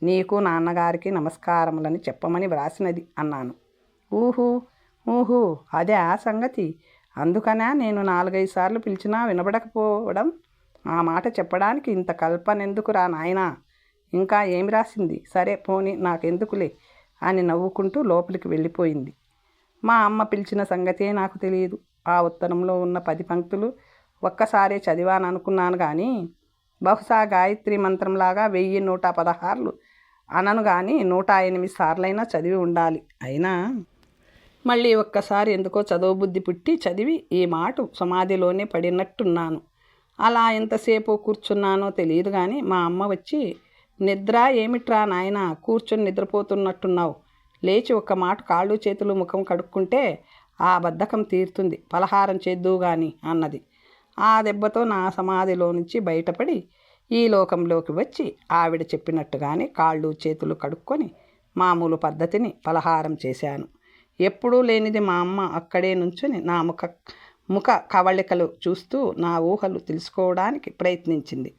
Speaker 1: నీకు నాన్నగారికి నమస్కారములని చెప్పమని వ్రాసినది అన్నాను. ఊహూ అదే ఆ సంగతి. అందుకనే నేను 4-5 సార్లు పిలిచినా వినబడకపోవడం ఆ మాట చెప్పడానికి ఇంత కల్పనెందుకురా నాయనా? ఇంకా ఏమి రాసింది? సరే పోని, నాకెందుకులే అని నవ్వుకుంటూ లోపలికి వెళ్ళిపోయింది. మా అమ్మ పిలిచిన సంగతే నాకు తెలియదు. ఆ ఉత్తరంలో ఉన్న 10 పంక్తులు ఒక్కసారే చదివాననుకున్నాను కానీ, బహుశా గాయత్రి మంత్రంలాగా 1116 అనను కానీ 108 సార్లైనా చదివి ఉండాలి. అయినా మళ్ళీ ఒక్కసారి ఎందుకో చదవబుద్ధి పుట్టి చదివి ఈ మాట సమాధిలోనే పడినట్టున్నాను. అలా ఎంతసేపు కూర్చున్నానో తెలియదు కానీ మా అమ్మ వచ్చి, నిద్ర ఏమిట్రా నాయనా, కూర్చొని నిద్రపోతున్నట్టున్నావు, లేచి ఒక్క మాట కాళ్ళు చేతులు ముఖం కడుక్కుంటే ఆ బద్ధకం తీరుతుంది, పలహారం చేద్దువు గాని అన్నది. ఆ దెబ్బతో నా సమాధిలో నుంచి బయటపడి ఈ లోకంలోకి వచ్చి ఆవిడ చెప్పినట్టుగానే కాళ్ళు చేతులు కడుక్కొని మామూలు పద్ధతిని పలహారం చేశాను. ఎప్పుడూ లేనిది మా అమ్మ అక్కడే నుంచుని నా ముఖ కవళికలు చూస్తూ నా ఊహలు తెలుసుకోవడానికి ప్రయత్నించింది.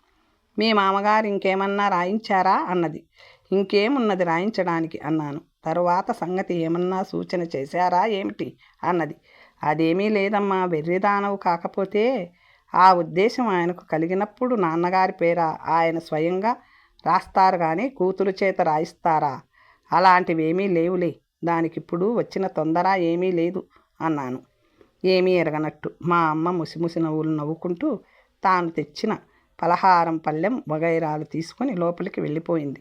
Speaker 1: మీ మామగారు ఇంకేమన్నా రాయించారా అన్నది. ఇంకేమున్నది రాయించడానికి అన్నాను. తరువాత సంగతి ఏమన్నా సూచన చేశారా ఏమిటి అన్నది. అదేమీ లేదమ్మా, వెర్రిదానవు కాకపోతే ఆ ఉద్దేశం ఆయనకు కలిగినప్పుడు నాన్నగారి పేర ఆయన స్వయంగా రాస్తారు కానీ కూతురు చేత రాయిస్తారా? అలాంటివేమీ లేవులే, దానికిప్పుడు వచ్చిన తొందర ఏమీ లేదు అన్నాను. ఏమీ ఎరగనట్టు మా అమ్మ ముసిముసి నవ్వులు నవ్వుకుంటూ తాను తెచ్చిన పలహారం పళ్ళెం వగైరాలు తీసుకొని లోపలికి వెళ్ళిపోయింది.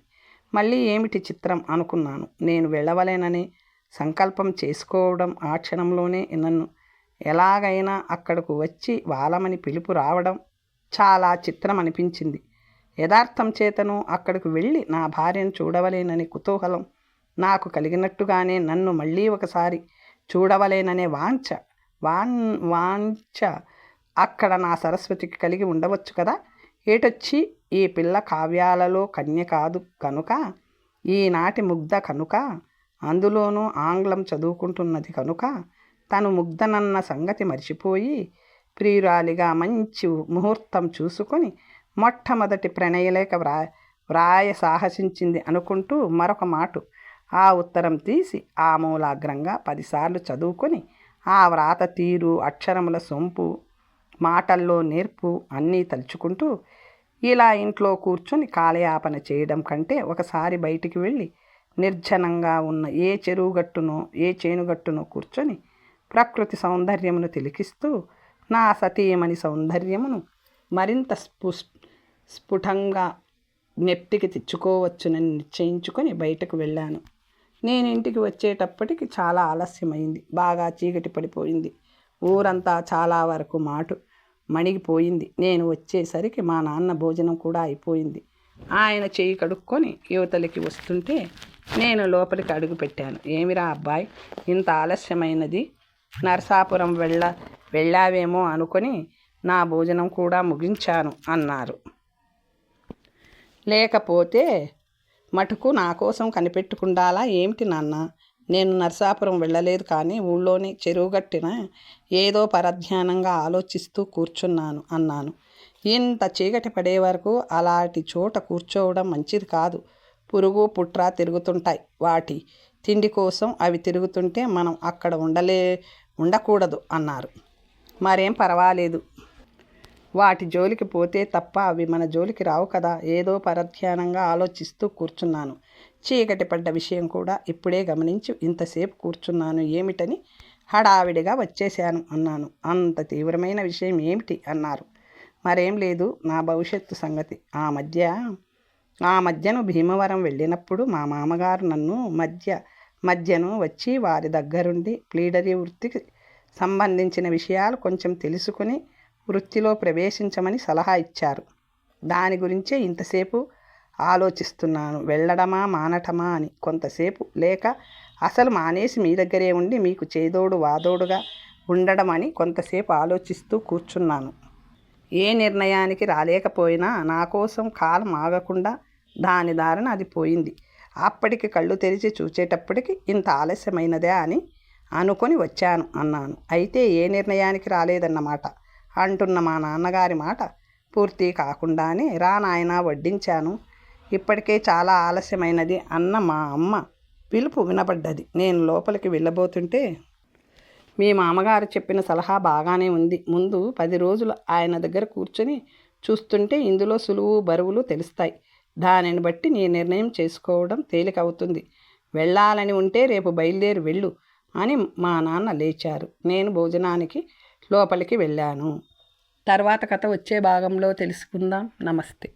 Speaker 1: మళ్ళీ ఏమిటి చిత్రం అనుకున్నాను. నేను వెళ్ళవలేనని సంకల్పం చేసుకోవడం, ఆ క్షణంలోనే నన్ను ఎలాగైనా అక్కడకు వచ్చి వాలమని పిలుపు రావడం చాలా చిత్రం అనిపించింది. యథార్థం చేతను అక్కడికి వెళ్ళి నా భార్యను చూడవలేనని కుతూహలం నాకు కలిగినట్టుగానే నన్ను మళ్ళీ ఒకసారి చూడవలేననే వాంఛ అక్కడ నా సరస్వతికి కలిగి ఉండవచ్చు కదా. ఏటొచ్చి ఈ పిల్ల కావ్యాలలో కన్య కాదు కనుక, ఈనాటి ముగ్ధ కనుక, అందులోనూ ఆంగ్లం చదువుకుంటున్నది కనుక, తను ముగ్ధనన్న సంగతి మర్చిపోయి ప్రియురాలిగా మంచి ముహూర్తం చూసుకొని మొట్టమొదటి ప్రణయలేఖ వ్రాయ సాహసించింది అనుకుంటూ మరొక మాట ఆ ఉత్తరం తీసి ఆమూలాగ్రంగా 10 సార్లు చదువుకొని ఆ వ్రాత తీరు, అక్షరముల సొంపు, మాటల్లో నేర్పు అన్నీ తలుచుకుంటూ ఇలా ఇంట్లో కూర్చొని కాలయాపన చేయడం కంటే ఒకసారి బయటికి వెళ్ళి నిర్జనంగా ఉన్న ఏ చెరువుగట్టునో ఏ చేనుగట్టునో కూర్చొని ప్రకృతి సౌందర్యమును తిలకిస్తూ నా సతీమణి సౌందర్యమును మరింత స్ఫుటంగా నెప్టికి తెచ్చుకోవచ్చునని నిశ్చయించుకొని బయటకు వెళ్ళాను. నేను ఇంటికి వచ్చేటప్పటికి చాలా ఆలస్యమైంది. బాగా చీకటి పడిపోయింది. ఊరంతా చాలా వరకు మణిగిపోయింది. నేను వచ్చేసరికి మా నాన్న భోజనం కూడా అయిపోయింది. ఆయన చేయి కడుక్కొని యువతలకి వస్తుంటే నేను లోపలికి అడుగు పెట్టాను. ఏమిరా అబ్బాయి, ఇంత ఆలస్యమైనది? నరసాపురం వెళ్ళావేమో అనుకొని నా భోజనం కూడా ముగించాను అన్నారు. లేకపోతే మటుకు నా కోసం కనిపెట్టుకుండాలా ఏమిటి నాన్న? నేను నరసాపురం వెళ్ళలేదు కానీ ఊళ్ళోని చెరువుగట్టిన ఏదో పరధ్యానంగా ఆలోచిస్తూ కూర్చున్నాను అన్నాను. ఇంత చీకటి పడే వరకు అలాంటి చోట కూర్చోవడం మంచిది కాదు. పురుగు పుట్ర తిరుగుతుంటాయి. వాటి తిండి కోసం అవి తిరుగుతుంటే మనం అక్కడ ఉండకూడదు అన్నారు. మరేం పర్వాలేదు, వాటి జోలికి పోతే తప్ప అవి మన జోలికి రావు కదా. ఏదో పరధ్యానంగా ఆలోచిస్తూ కూర్చున్నాను. చీకటి పడ్డ విషయం కూడా ఇప్పుడే గమనించి ఇంతసేపు కూర్చున్నాను ఏమిటని హడావిడిగా వచ్చేశాను అన్నాను. అంత తీవ్రమైన విషయం ఏమిటి అన్నారు. మరేం లేదు, నా భవిష్యత్తు సంగతి. ఆ మధ్యను భీమవరం వెళ్ళినప్పుడు మా మామగారు నన్ను మధ్యను వచ్చి వారి దగ్గరుండి ప్లీడరీ వృత్తికి సంబంధించిన విషయాలు కొంచెం తెలుసుకుని వృత్తిలో ప్రవేశించమని సలహా ఇచ్చారు. దాని గురించే ఇంతసేపు ఆలోచిస్తున్నాను, వెళ్ళడమా మానటమా అని. కొంతసేపు లేక అసలు మానేసి మీ దగ్గరే ఉండి మీకు చేదోడు వాదోడుగా ఉండడం అని కొంతసేపు ఆలోచిస్తూ కూర్చున్నాను. ఏ నిర్ణయానికి రాలేకపోయినా నా కోసం కాలం ఆగకుండా దాని దారిన అది పోయింది. అప్పటికి కళ్ళు తెరిచి చూచేటప్పటికి ఇంత ఆలస్యమైనదే అని అనుకొని వచ్చాను అన్నాను. అయితే ఏ నిర్ణయానికి రాలేదన్నమాట అంటున్న మా నాన్నగారి మాట పూర్తి కాకుండానే రా నాయనా వడ్డించాను, ఇప్పటికే చాలా ఆలస్యమైనది అన్న మా అమ్మ పిలుపు వినపడ్డది. నేను లోపలికి వెళ్ళబోతుంటే, మీ మామగారు చెప్పిన సలహా బాగానే ఉంది. ముందు 10 రోజులు ఆయన దగ్గర కూర్చొని చూస్తుంటే ఇందులో సులువు బరువులు తెలుస్తాయి. దానిని బట్టి నీ నిర్ణయం చేసుకోవడం తేలిక అవుతుంది. వెళ్ళాలని ఉంటే రేపు బయలుదేరి వెళ్ళు అని మా నాన్న లేచారు. నేను భోజనానికి లోపలికి వెళ్ళాను. తర్వాత కథ వచ్చే భాగంలో తెలుసుకుందాం. నమస్తే.